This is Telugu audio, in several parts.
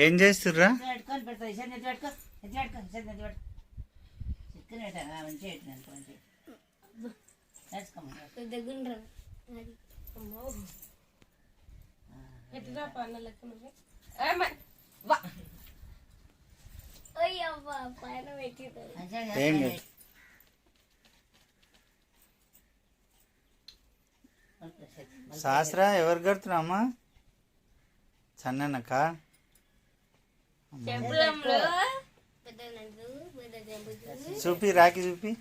ఏం చేస్తుర్రా? శాస్త్రా ఎవరు కడుతున్నామ్మా? సన్ననక్క చూపి, రాకి చూపి.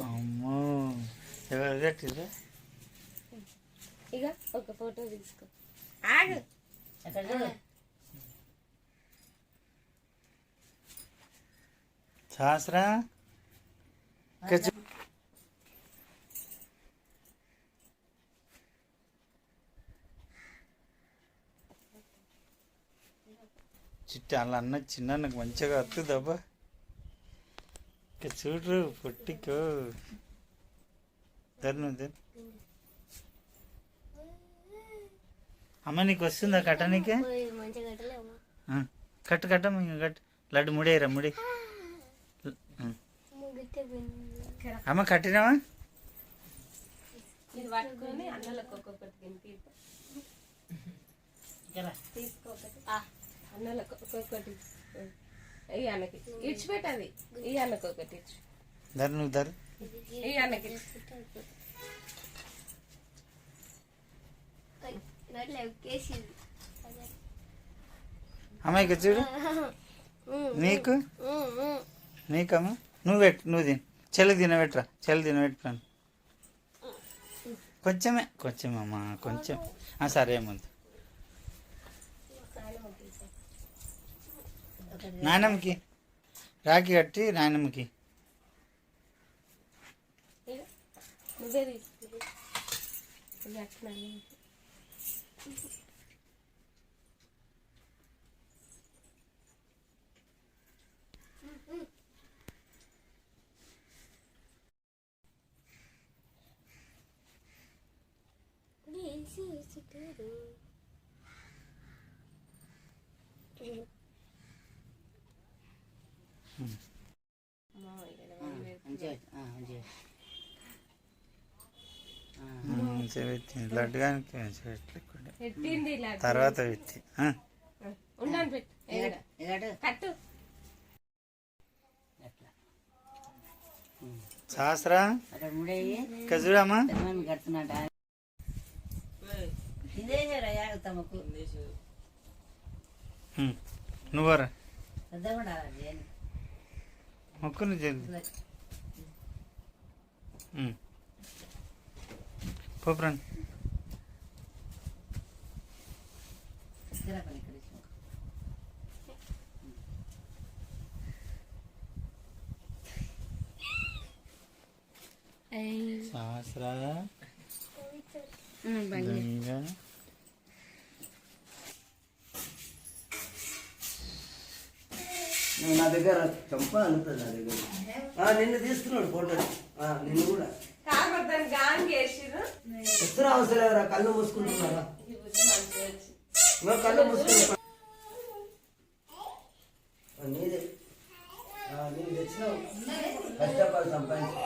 అమ్మో ఎవరు కట్టిర్రా? ఇక ఒక ఫోటో తీసుకో. శాస్త్రా చిట్టి అలా అన్న చిన్న నాకు మంచిగా వస్తుందబ్బా. ఇక చూడు పొట్టికో ధర్ను అమ్మ నీకు వస్తుందా కట్టనీకే? కట్టు కట్టమ్మ, కట్టు. లడ్డు ముడేరా ముడి. అమ్మ కట్టినావా? అన్నలకు ఒక్కొక్కటి ఈ అన్నకి ఇచ్చిపెట్టది. ఈ అన్నకు ఒకటి ఇచ్చు. ధర నువ్వు ధర. ఈ అన్నకి అమ్మ ఇక చూడు. నీకు నీకమ్మా నువ్వు పెట్టు, నువ్వు తిను. చెల్లికి తినబెట్టరా, చెల్లి తినబెట్టురాను. కొంచెమమ్మా కొంచెం. సరే ఏముంది. నాయనమ్మకి రాఖీ కట్టి నాయనమ్మకి. లడ్డు కానీ తర్వాత పెట్టి శాస్త్రా చూడమ్మా. నువ్వరా మొక్కుని జల్ది పోప్రాన్. శాస్త్రా నా దగ్గర చంప అంత నా దగ్గర నిన్ను తీసుకున్నాడు ఫోటో. నిన్ను కూడా ఎత్తున అవసరం. కళ్ళు మూసుకుంటున్నారా? కళ్ళు మూసుకుంటా. నీదే నీకు తెచ్చినావు కష్టపడి సంపాదించి.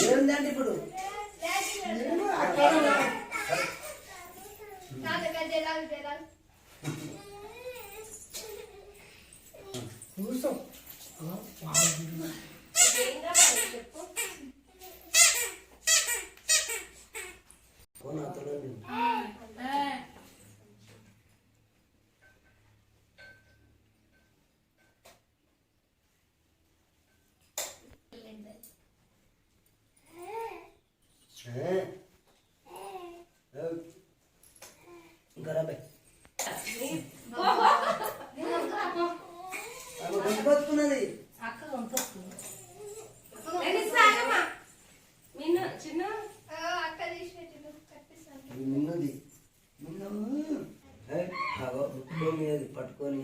ఏంటంటే ఇప్పుడు కూర్చో. ఇంకా రాబాయ్ బతుకున్నది. నిన్నది పట్టుకొని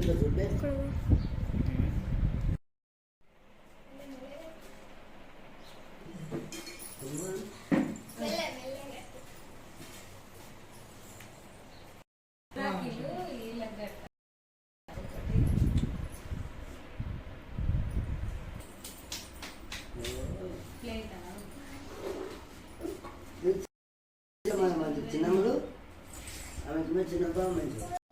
ఇట్లా చూడే చిన్నమ్మలు ఆమెకి చిన్నప్ప మంచి